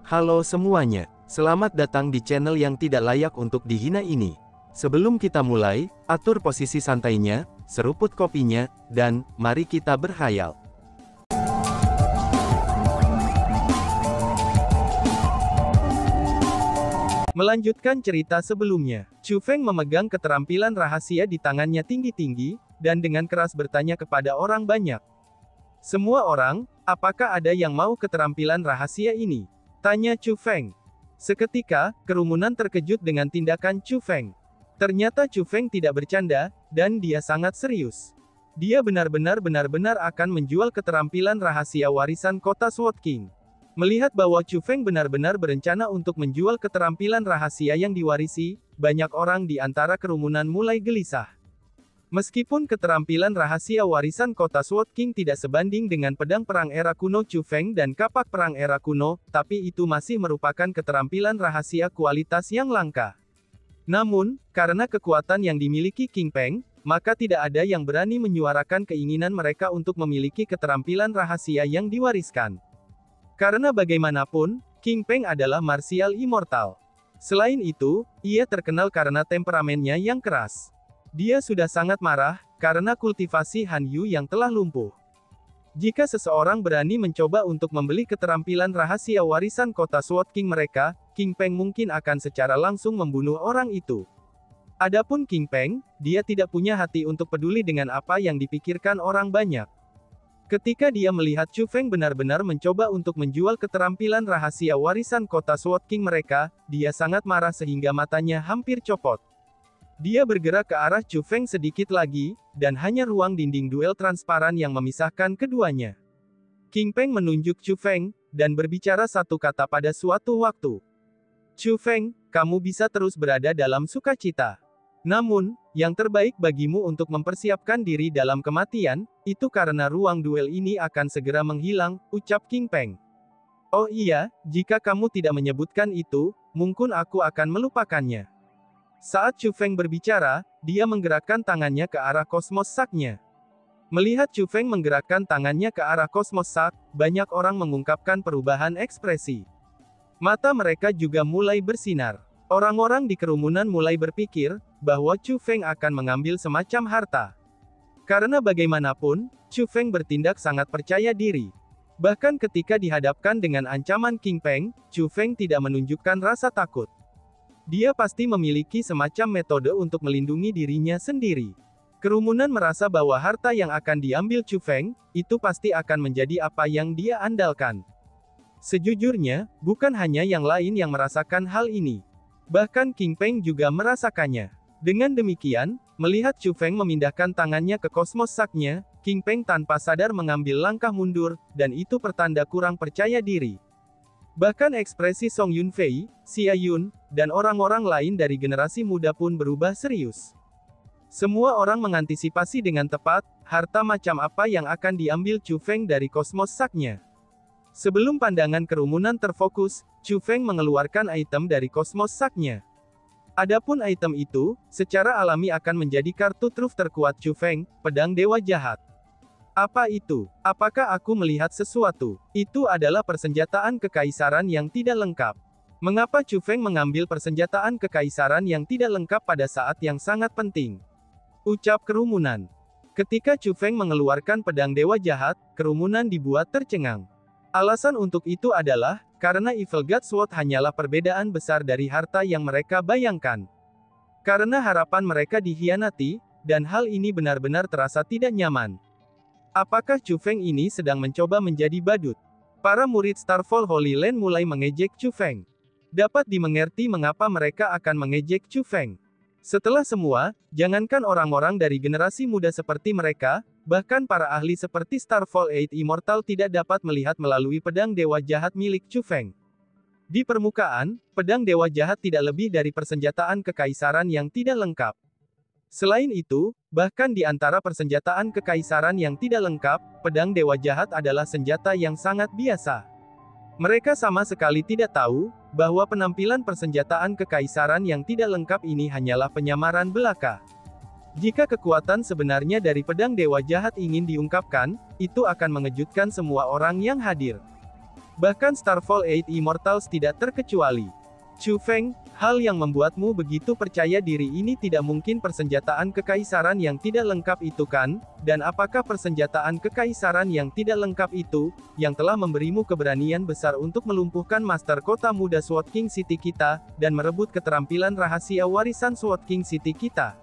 Halo semuanya, selamat datang di channel yang tidak layak untuk dihina ini. Sebelum kita mulai, atur posisi santainya, seruput kopinya, dan mari kita berkhayal. Melanjutkan cerita sebelumnya, Chu Feng memegang keterampilan rahasia di tangannya tinggi-tinggi, dan dengan keras bertanya kepada orang banyak. Semua orang, apakah ada yang mau keterampilan rahasia ini? Tanya Chu Feng. Seketika, kerumunan terkejut dengan tindakan Chu Feng. Ternyata Chu Feng tidak bercanda, dan dia sangat serius. Dia benar-benar akan menjual keterampilan rahasia warisan kota Sword King. Melihat bahwa Chu Feng benar-benar berencana untuk menjual keterampilan rahasia yang diwarisi, banyak orang di antara kerumunan mulai gelisah. Meskipun keterampilan rahasia warisan kota Sword King tidak sebanding dengan pedang perang era kuno Chu Feng dan kapak perang era kuno, tapi itu masih merupakan keterampilan rahasia kualitas yang langka. Namun, karena kekuatan yang dimiliki King Peng, maka tidak ada yang berani menyuarakan keinginan mereka untuk memiliki keterampilan rahasia yang diwariskan. Karena bagaimanapun, King Peng adalah martial immortal. Selain itu, ia terkenal karena temperamennya yang keras. Dia sudah sangat marah, karena kultivasi Han Yu yang telah lumpuh. Jika seseorang berani mencoba untuk membeli keterampilan rahasia warisan kota Sword King mereka, King Peng mungkin akan secara langsung membunuh orang itu. Adapun King Peng, dia tidak punya hati untuk peduli dengan apa yang dipikirkan orang banyak. Ketika dia melihat Chu Feng benar-benar mencoba untuk menjual keterampilan rahasia warisan kota Sword King mereka, dia sangat marah sehingga matanya hampir copot. Dia bergerak ke arah Chu Feng sedikit lagi, dan hanya ruang dinding duel transparan yang memisahkan keduanya. King Peng menunjuk Chu Feng, dan berbicara satu kata pada suatu waktu. Chu Feng, kamu bisa terus berada dalam sukacita. Namun, yang terbaik bagimu untuk mempersiapkan diri dalam kematian, itu karena ruang duel ini akan segera menghilang, ucap King Peng. Oh iya, jika kamu tidak menyebutkan itu, mungkin aku akan melupakannya. Saat Chu Feng berbicara, dia menggerakkan tangannya ke arah Cosmos Sack-nya. Melihat Chu Feng menggerakkan tangannya ke arah Cosmos Sack, banyak orang mengungkapkan perubahan ekspresi. Mata mereka juga mulai bersinar. Orang-orang di kerumunan mulai berpikir, bahwa Chu Feng akan mengambil semacam harta. Karena bagaimanapun, Chu Feng bertindak sangat percaya diri. Bahkan ketika dihadapkan dengan ancaman King Peng, Chu Feng tidak menunjukkan rasa takut. Dia pasti memiliki semacam metode untuk melindungi dirinya sendiri. Kerumunan merasa bahwa harta yang akan diambil Chu Feng, itu pasti akan menjadi apa yang dia andalkan. Sejujurnya, bukan hanya yang lain yang merasakan hal ini. Bahkan King Peng juga merasakannya. Dengan demikian, melihat Chu Feng memindahkan tangannya ke Cosmos Sack-nya, King Peng tanpa sadar mengambil langkah mundur, dan itu pertanda kurang percaya diri. Bahkan ekspresi Song Yunfei, Xia Yun, dan orang-orang lain dari generasi muda pun berubah serius. Semua orang mengantisipasi dengan tepat, harta macam apa yang akan diambil Chu Feng dari Cosmos Sack-nya. Sebelum pandangan kerumunan terfokus, Chu Feng mengeluarkan item dari Cosmos Sack-nya. Adapun item itu, secara alami akan menjadi kartu truf terkuat Chu Feng, pedang dewa jahat. Apa itu? Apakah aku melihat sesuatu? Itu adalah persenjataan kekaisaran yang tidak lengkap. Mengapa Chu Feng mengambil persenjataan kekaisaran yang tidak lengkap pada saat yang sangat penting? Ucap kerumunan. Ketika Chu Feng mengeluarkan pedang dewa jahat, kerumunan dibuat tercengang. Alasan untuk itu adalah, karena Evil God Sword hanyalah perbedaan besar dari harta yang mereka bayangkan. Karena harapan mereka dikhianati, dan hal ini benar-benar terasa tidak nyaman. Apakah Chu Feng ini sedang mencoba menjadi badut? Para murid Starfall Holy Land mulai mengejek Chu Feng. Dapat dimengerti mengapa mereka akan mengejek Chu Feng. Setelah semua, jangankan orang-orang dari generasi muda seperti mereka, bahkan para ahli seperti Starfall 8 Immortal tidak dapat melihat melalui pedang dewa jahat milik Chu Feng. Di permukaan, pedang dewa jahat tidak lebih dari persenjataan kekaisaran yang tidak lengkap. Selain itu, bahkan di antara persenjataan kekaisaran yang tidak lengkap, pedang dewa jahat adalah senjata yang sangat biasa. Mereka sama sekali tidak tahu, bahwa penampilan persenjataan kekaisaran yang tidak lengkap ini hanyalah penyamaran belaka. Jika kekuatan sebenarnya dari pedang dewa jahat ingin diungkapkan, itu akan mengejutkan semua orang yang hadir. Bahkan Starfall 8 Immortals tidak terkecuali. Chu Feng, hal yang membuatmu begitu percaya diri ini tidak mungkin persenjataan kekaisaran yang tidak lengkap itu kan? Dan apakah persenjataan kekaisaran yang tidak lengkap itu, yang telah memberimu keberanian besar untuk melumpuhkan Master Kota Muda Sword King City kita, dan merebut keterampilan rahasia warisan Sword King City kita?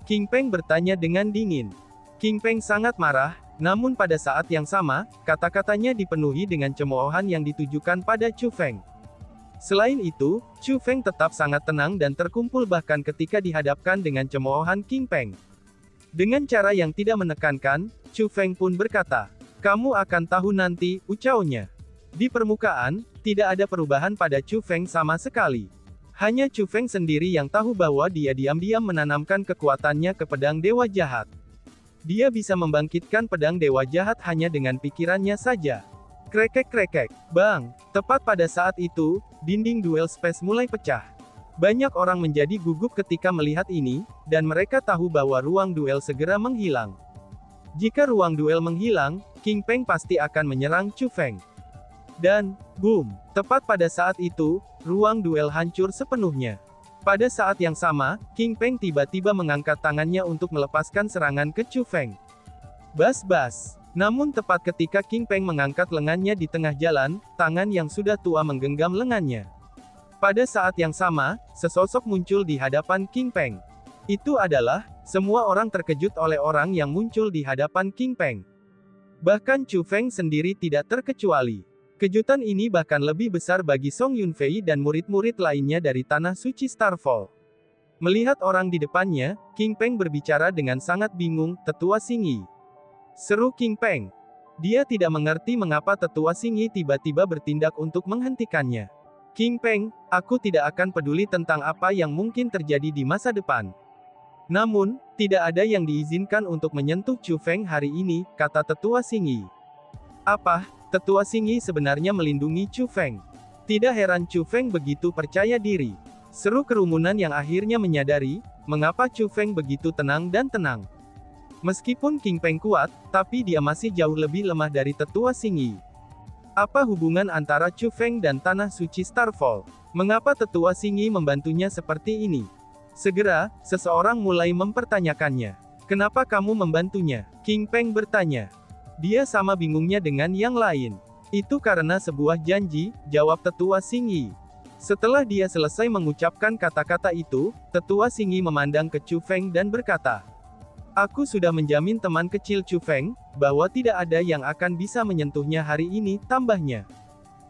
King Peng bertanya dengan dingin. King Peng sangat marah, namun pada saat yang sama, kata-katanya dipenuhi dengan cemoohan yang ditujukan pada Chu Feng. Selain itu, Chu Feng tetap sangat tenang dan terkumpul bahkan ketika dihadapkan dengan cemoohan King Peng. Dengan cara yang tidak menekankan, Chu Feng pun berkata, "Kamu akan tahu nanti," ucapnya. Di permukaan, tidak ada perubahan pada Chu Feng sama sekali. Hanya Chu Feng sendiri yang tahu bahwa dia diam-diam menanamkan kekuatannya ke pedang dewa jahat. Dia bisa membangkitkan pedang dewa jahat hanya dengan pikirannya saja. Krekek-krekek, bang. Tepat pada saat itu, dinding duel space mulai pecah. Banyak orang menjadi gugup ketika melihat ini, dan mereka tahu bahwa ruang duel segera menghilang. Jika ruang duel menghilang, King Peng pasti akan menyerang Chu Feng. Dan, boom, tepat pada saat itu, ruang duel hancur sepenuhnya. Pada saat yang sama, King Peng tiba-tiba mengangkat tangannya untuk melepaskan serangan ke Chu Feng. Bas-bas. Namun tepat ketika King Peng mengangkat lengannya di tengah jalan, tangan yang sudah tua menggenggam lengannya. Pada saat yang sama, sesosok muncul di hadapan King Peng. Itu adalah, semua orang terkejut oleh orang yang muncul di hadapan King Peng. Bahkan Chu Feng sendiri tidak terkecuali. Kejutan ini bahkan lebih besar bagi Song Yunfei dan murid-murid lainnya dari Tanah Suci Starfall. Melihat orang di depannya, King Peng berbicara dengan sangat bingung, "Tetua Xingyi," seru King Peng. Dia tidak mengerti mengapa Tetua Xingyi tiba-tiba bertindak untuk menghentikannya. "King Peng, aku tidak akan peduli tentang apa yang mungkin terjadi di masa depan. Namun, tidak ada yang diizinkan untuk menyentuh Chu Feng hari ini," kata Tetua Xingyi. "Apa? Tetua Xingyi sebenarnya melindungi Chu Feng?" Tidak heran Chu Feng begitu percaya diri. Seru kerumunan yang akhirnya menyadari, mengapa Chu Feng begitu tenang dan tenang. Meskipun King Peng kuat, tapi dia masih jauh lebih lemah dari Tetua Xingyi. Apa hubungan antara Chu Feng dan Tanah Suci Starfall? Mengapa Tetua Xingyi membantunya seperti ini? Segera, seseorang mulai mempertanyakannya. "Kenapa kamu membantunya?" King Peng bertanya. Dia sama bingungnya dengan yang lain. "Itu karena sebuah janji," jawab Tetua Xingyi. Setelah dia selesai mengucapkan kata-kata itu, Tetua Xingyi memandang ke Chu Feng dan berkata, "Aku sudah menjamin teman kecil Chu Feng, bahwa tidak ada yang akan bisa menyentuhnya hari ini," tambahnya.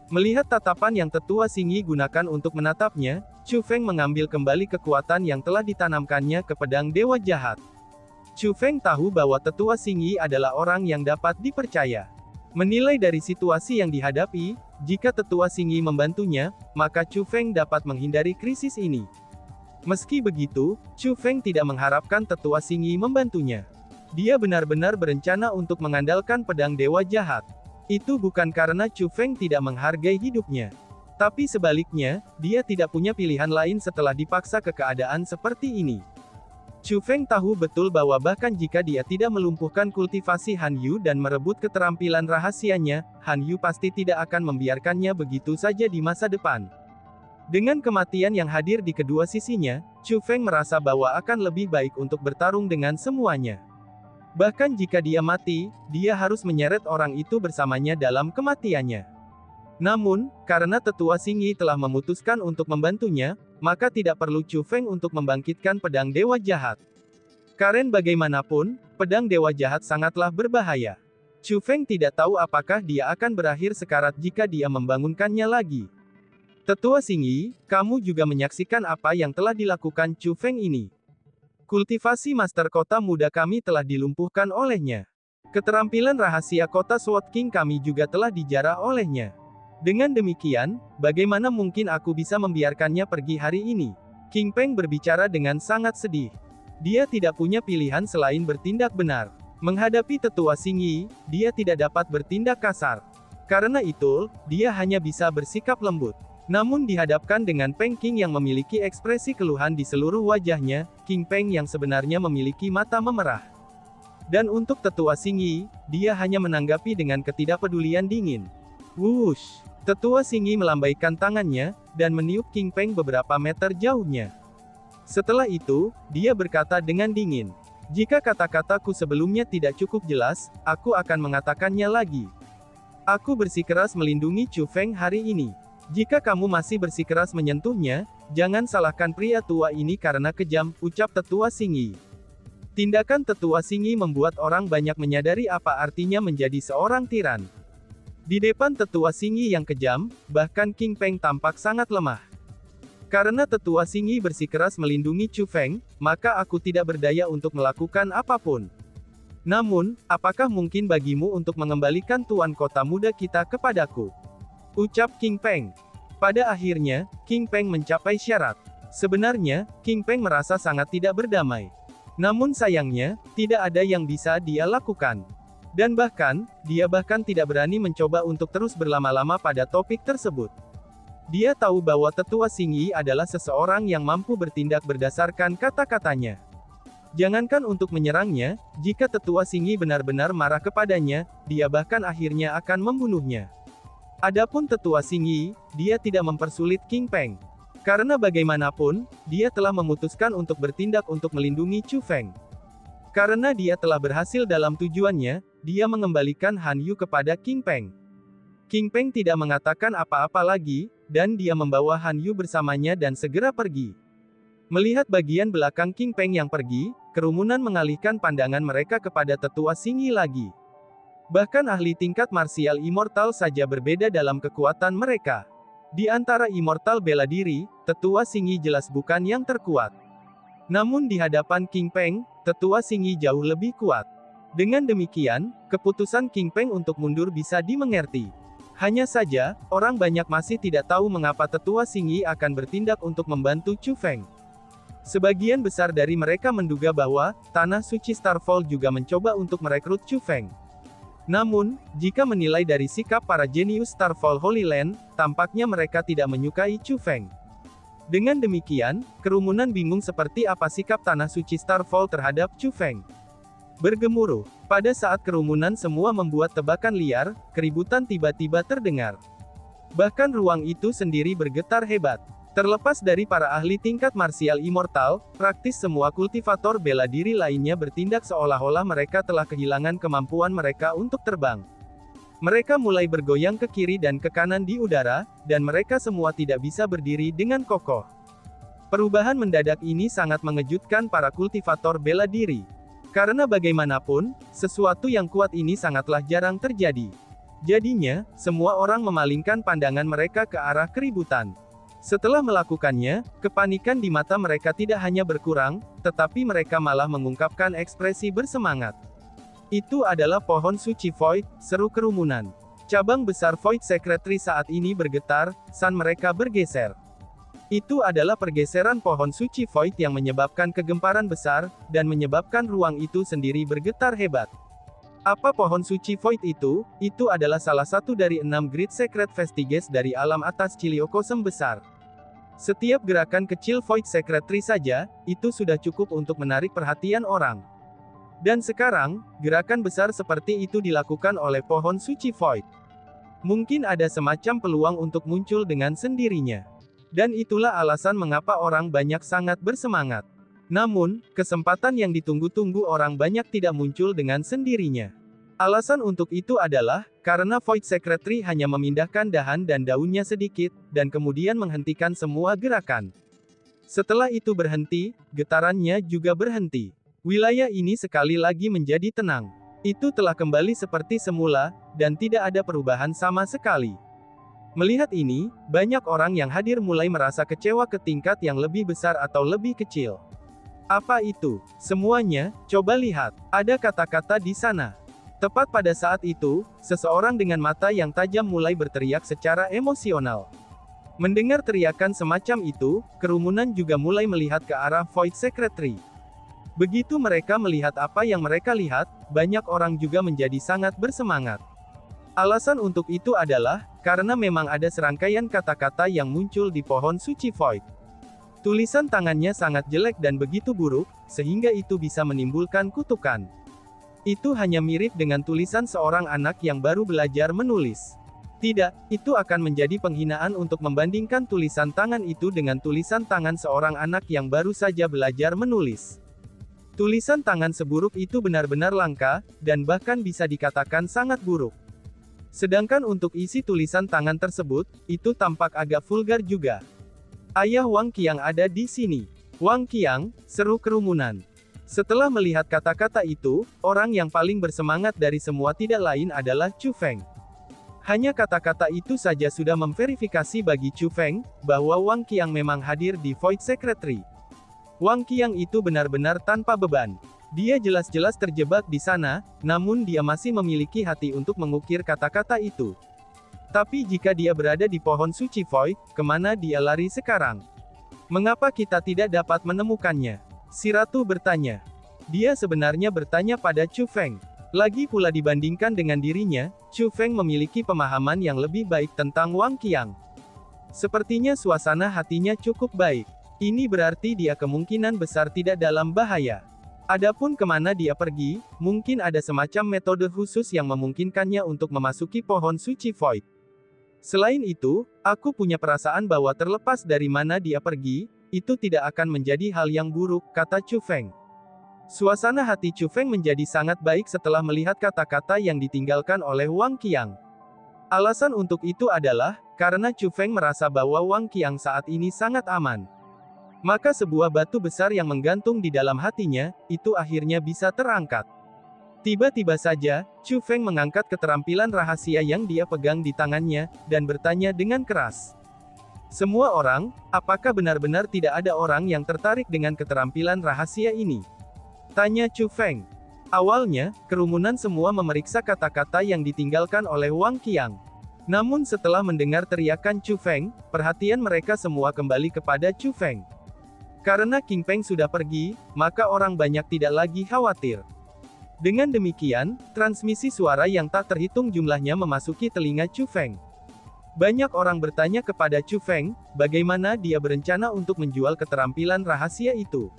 Melihat tatapan yang Tetua Xingyi gunakan untuk menatapnya, Chu Feng mengambil kembali kekuatan yang telah ditanamkannya ke pedang dewa jahat. Chu Feng tahu bahwa Tetua Xingyi adalah orang yang dapat dipercaya. Menilai dari situasi yang dihadapi, jika Tetua Xingyi membantunya, maka Chu Feng dapat menghindari krisis ini. Meski begitu, Chu Feng tidak mengharapkan Tetua Xingyi membantunya. Dia benar-benar berencana untuk mengandalkan pedang dewa jahat. Itu bukan karena Chu Feng tidak menghargai hidupnya. Tapi sebaliknya, dia tidak punya pilihan lain setelah dipaksa ke keadaan seperti ini. Chu Feng tahu betul bahwa bahkan jika dia tidak melumpuhkan kultivasi Han Yu dan merebut keterampilan rahasianya, Han Yu pasti tidak akan membiarkannya begitu saja di masa depan. Dengan kematian yang hadir di kedua sisinya, Chu Feng merasa bahwa akan lebih baik untuk bertarung dengan semuanya. Bahkan jika dia mati, dia harus menyeret orang itu bersamanya dalam kematiannya. Namun, karena Tetua Xingyi telah memutuskan untuk membantunya, maka tidak perlu Chu Feng untuk membangkitkan pedang dewa jahat. Karena bagaimanapun, pedang dewa jahat sangatlah berbahaya. Chu Feng tidak tahu apakah dia akan berakhir sekarat jika dia membangunkannya lagi. "Tetua Xingyi, kamu juga menyaksikan apa yang telah dilakukan Chu Feng ini. Kultivasi Master Kota Muda kami telah dilumpuhkan olehnya. Keterampilan rahasia Kota Sword King kami juga telah dijarah olehnya. Dengan demikian, bagaimana mungkin aku bisa membiarkannya pergi hari ini?" King Peng berbicara dengan sangat sedih. Dia tidak punya pilihan selain bertindak benar. Menghadapi Tetua Xingyi, dia tidak dapat bertindak kasar. Karena itu, dia hanya bisa bersikap lembut. Namun dihadapkan dengan Peng King yang memiliki ekspresi keluhan di seluruh wajahnya, King Peng yang sebenarnya memiliki mata memerah. Dan untuk Tetua Xingyi, dia hanya menanggapi dengan ketidakpedulian dingin. Wush! Tetua Singi melambaikan tangannya, dan meniup King Peng beberapa meter jauhnya. Setelah itu, dia berkata dengan dingin, "Jika kata-kataku sebelumnya tidak cukup jelas, aku akan mengatakannya lagi. Aku bersikeras melindungi Chu Feng hari ini. Jika kamu masih bersikeras menyentuhnya, jangan salahkan pria tua ini karena kejam," ucap Tetua Singi. Tindakan Tetua Singi membuat orang banyak menyadari apa artinya menjadi seorang tiran. Di depan Tetua Singi yang kejam, bahkan King Peng tampak sangat lemah. Karena Tetua Singi bersikeras melindungi Chu Feng, maka aku tidak berdaya untuk melakukan apapun. Namun, apakah mungkin bagimu untuk mengembalikan tuan kota muda kita kepadaku? Ucap King Peng. Pada akhirnya, King Peng mencapai syarat. Sebenarnya, King Peng merasa sangat tidak berdamai. Namun sayangnya, tidak ada yang bisa dia lakukan. Dan bahkan, dia tidak berani mencoba untuk terus berlama-lama pada topik tersebut. Dia tahu bahwa Tetua Singi adalah seseorang yang mampu bertindak berdasarkan kata-katanya. Jangankan untuk menyerangnya, jika Tetua Singi benar-benar marah kepadanya, dia bahkan akhirnya akan membunuhnya. Adapun Tetua Singi, dia tidak mempersulit King Peng. Karena bagaimanapun, dia telah memutuskan untuk bertindak untuk melindungi Chu Feng. Karena dia telah berhasil dalam tujuannya, dia mengembalikan Han Yu kepada King Peng. King Peng tidak mengatakan apa-apa lagi, dan dia membawa Han Yu bersamanya dan segera pergi. Melihat bagian belakang King Peng yang pergi, kerumunan mengalihkan pandangan mereka kepada Tetua Singi lagi. Bahkan ahli tingkat marsial immortal saja berbeda dalam kekuatan mereka. Di antara immortal bela diri, Tetua Singi jelas bukan yang terkuat. Namun di hadapan King Peng, Tetua Singi jauh lebih kuat. Dengan demikian, keputusan King Peng untuk mundur bisa dimengerti. Hanya saja, orang banyak masih tidak tahu mengapa Tetua Singi akan bertindak untuk membantu Chu Feng. Sebagian besar dari mereka menduga bahwa Tanah Suci Starfall juga mencoba untuk merekrut Chu Feng. Namun, jika menilai dari sikap para jenius Starfall Holy Land, tampaknya mereka tidak menyukai Chu Feng. Dengan demikian, kerumunan bingung seperti apa sikap Tanah Suci Starfall terhadap Chu Feng. Bergemuruh. Pada saat kerumunan semua membuat tebakan liar, keributan tiba-tiba terdengar. Bahkan ruang itu sendiri bergetar hebat. Terlepas dari para ahli tingkat marsial immortal, praktis semua kultivator bela diri lainnya bertindak seolah-olah mereka telah kehilangan kemampuan mereka untuk terbang. Mereka mulai bergoyang ke kiri dan ke kanan di udara, dan mereka semua tidak bisa berdiri dengan kokoh. Perubahan mendadak ini sangat mengejutkan para kultivator bela diri. Karena bagaimanapun, sesuatu yang kuat ini sangatlah jarang terjadi. Jadinya, semua orang memalingkan pandangan mereka ke arah keributan. Setelah melakukannya, kepanikan di mata mereka tidak hanya berkurang, tetapi mereka malah mengungkapkan ekspresi bersemangat. Itu adalah pohon suci Void, seru kerumunan. Cabang besar Void Secretary saat ini bergetar, san mereka bergeser. Itu adalah pergeseran pohon suci Void yang menyebabkan kegemparan besar, dan menyebabkan ruang itu sendiri bergetar hebat. Apa pohon suci Void itu? Itu adalah salah satu dari 6 Great Secret Vestiges dari alam atas Chiliocosm besar. Setiap gerakan kecil Void Secretary saja, itu sudah cukup untuk menarik perhatian orang. Dan sekarang, gerakan besar seperti itu dilakukan oleh pohon suci Void. Mungkin ada semacam peluang untuk muncul dengan sendirinya. Dan itulah alasan mengapa orang banyak sangat bersemangat. Namun, kesempatan yang ditunggu-tunggu orang banyak tidak muncul dengan sendirinya. Alasan untuk itu adalah, karena Void Secretary hanya memindahkan dahan dan daunnya sedikit, dan kemudian menghentikan semua gerakan. Setelah itu berhenti, getarannya juga berhenti. Wilayah ini sekali lagi menjadi tenang. Itu telah kembali seperti semula, dan tidak ada perubahan sama sekali. Melihat ini, banyak orang yang hadir mulai merasa kecewa ke tingkat yang lebih besar atau lebih kecil. Apa itu? Semuanya, coba lihat. Ada kata-kata di sana. Tepat pada saat itu, seseorang dengan mata yang tajam mulai berteriak secara emosional. Mendengar teriakan semacam itu, kerumunan juga mulai melihat ke arah Void Secretary. Begitu mereka melihat apa yang mereka lihat, banyak orang juga menjadi sangat bersemangat. Alasan untuk itu adalah, karena memang ada serangkaian kata-kata yang muncul di pohon suci Void. Tulisan tangannya sangat jelek dan begitu buruk, sehingga itu bisa menimbulkan kutukan. Itu hanya mirip dengan tulisan seorang anak yang baru belajar menulis. Tidak, itu akan menjadi penghinaan untuk membandingkan tulisan tangan itu dengan tulisan tangan seorang anak yang baru saja belajar menulis. Tulisan tangan seburuk itu benar-benar langka, dan bahkan bisa dikatakan sangat buruk. Sedangkan untuk isi tulisan tangan tersebut, itu tampak agak vulgar juga. Ayah Wang Qiang ada di sini. Wang Qiang, seru kerumunan. Setelah melihat kata-kata itu, orang yang paling bersemangat dari semua tidak lain adalah Chu Feng. Hanya kata-kata itu saja sudah memverifikasi bagi Chu Feng, bahwa Wang Qiang memang hadir di Void Secretary. Wang Qiang itu benar-benar tanpa beban. Dia jelas-jelas terjebak di sana, namun dia masih memiliki hati untuk mengukir kata-kata itu. Tapi jika dia berada di pohon suci Void, kemana dia lari sekarang? Mengapa kita tidak dapat menemukannya? Si Ratu bertanya. Dia sebenarnya bertanya pada Chu Feng. Lagi pula dibandingkan dengan dirinya, Chu Feng memiliki pemahaman yang lebih baik tentang Wang Qiang. Sepertinya suasana hatinya cukup baik. Ini berarti dia kemungkinan besar tidak dalam bahaya. Adapun kemana dia pergi, mungkin ada semacam metode khusus yang memungkinkannya untuk memasuki pohon suci Void. Selain itu, aku punya perasaan bahwa terlepas dari mana dia pergi, itu tidak akan menjadi hal yang buruk, kata Chu Feng. Suasana hati Chu Feng menjadi sangat baik setelah melihat kata-kata yang ditinggalkan oleh Wang Qiang. Alasan untuk itu adalah, karena Chu Feng merasa bahwa Wang Qiang saat ini sangat aman. Maka sebuah batu besar yang menggantung di dalam hatinya, itu akhirnya bisa terangkat. Tiba-tiba saja, Chu Feng mengangkat keterampilan rahasia yang dia pegang di tangannya, dan bertanya dengan keras. Semua orang, apakah benar-benar tidak ada orang yang tertarik dengan keterampilan rahasia ini? Tanya Chu Feng. Awalnya, kerumunan semua memeriksa kata-kata yang ditinggalkan oleh Wang Qiang. Namun setelah mendengar teriakan Chu Feng, perhatian mereka semua kembali kepada Chu Feng. Karena King Peng sudah pergi, maka orang banyak tidak lagi khawatir. Dengan demikian, transmisi suara yang tak terhitung jumlahnya memasuki telinga Chu Feng. Banyak orang bertanya kepada Chu Feng, bagaimana dia berencana untuk menjual keterampilan rahasia itu.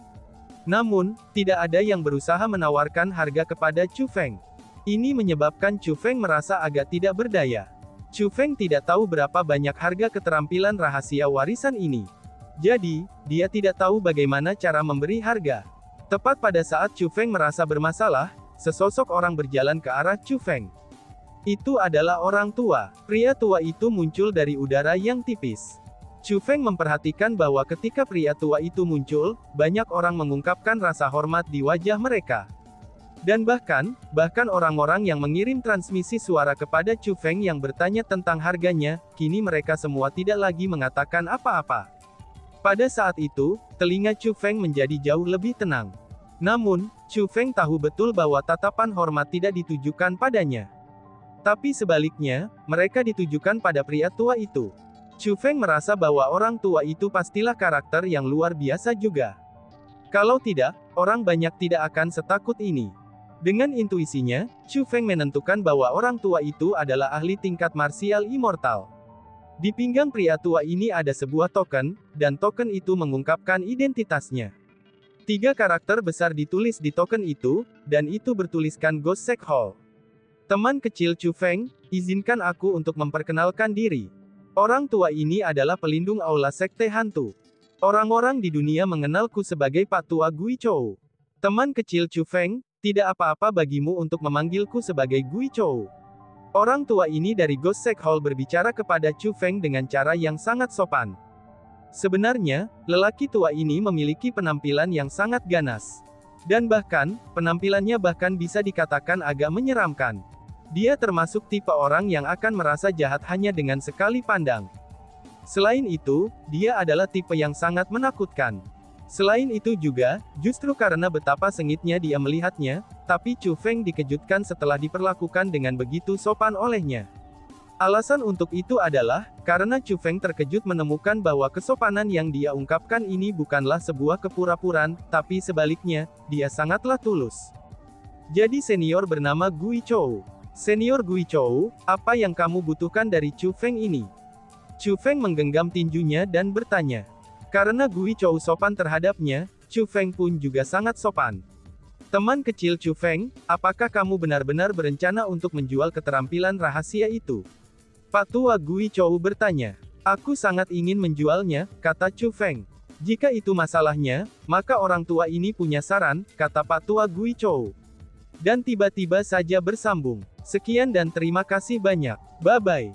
Namun, tidak ada yang berusaha menawarkan harga kepada Chu Feng. Ini menyebabkan Chu Feng merasa agak tidak berdaya. Chu Feng tidak tahu berapa banyak harga keterampilan rahasia warisan ini. Jadi, dia tidak tahu bagaimana cara memberi harga. Tepat pada saat Chu Feng merasa bermasalah, sesosok orang berjalan ke arah Chu Feng. Itu adalah orang tua. Pria tua itu muncul dari udara yang tipis. Chu Feng memperhatikan bahwa ketika pria tua itu muncul, banyak orang mengungkapkan rasa hormat di wajah mereka. Dan bahkan orang-orang yang mengirim transmisi suara kepada Chu Feng yang bertanya tentang harganya, kini mereka semua tidak lagi mengatakan apa-apa. Pada saat itu, telinga Chu Feng menjadi jauh lebih tenang. Namun, Chu Feng tahu betul bahwa tatapan hormat tidak ditujukan padanya. Tapi sebaliknya, mereka ditujukan pada pria tua itu. Chu Feng merasa bahwa orang tua itu pastilah karakter yang luar biasa juga. Kalau tidak, orang banyak tidak akan setakut ini. Dengan intuisinya, Chu Feng menentukan bahwa orang tua itu adalah ahli tingkat marsial immortal. Di pinggang pria tua ini ada sebuah token, dan token itu mengungkapkan identitasnya. 3 karakter besar ditulis di token itu, dan itu bertuliskan Ghost Sect Hall. Teman kecil Chu Feng, izinkan aku untuk memperkenalkan diri. Orang tua ini adalah pelindung aula sekte hantu. Orang-orang di dunia mengenalku sebagai Pak Tua Gui Chou. Teman kecil Chu Feng, tidak apa-apa bagimu untuk memanggilku sebagai Gui Chou. Orang tua ini dari Ghost Sect Hall berbicara kepada Chu Feng dengan cara yang sangat sopan. Sebenarnya, lelaki tua ini memiliki penampilan yang sangat ganas. Dan bahkan, penampilannya bahkan bisa dikatakan agak menyeramkan. Dia termasuk tipe orang yang akan merasa jahat hanya dengan sekali pandang. Selain itu, dia adalah tipe yang sangat menakutkan. Selain itu juga, justru karena betapa sengitnya dia melihatnya, tapi Chu Feng dikejutkan setelah diperlakukan dengan begitu sopan olehnya. Alasan untuk itu adalah, karena Chu Feng terkejut menemukan bahwa kesopanan yang dia ungkapkan ini bukanlah sebuah kepura-puraan, tapi sebaliknya, dia sangatlah tulus. Jadi senior bernama Gui Chou. Senior Gui Chou, apa yang kamu butuhkan dari Chu Feng ini? Chu Feng menggenggam tinjunya dan bertanya. Karena Gui Chou sopan terhadapnya, Chu Feng pun juga sangat sopan. Teman kecil Chu Feng, apakah kamu benar-benar berencana untuk menjual keterampilan rahasia itu? Pak Tua Gui Chou bertanya. Aku sangat ingin menjualnya, kata Chu Feng. Jika itu masalahnya, maka orang tua ini punya saran, kata Pak Tua Gui Chou. Dan tiba-tiba saja bersambung. Sekian dan terima kasih banyak. Bye-bye.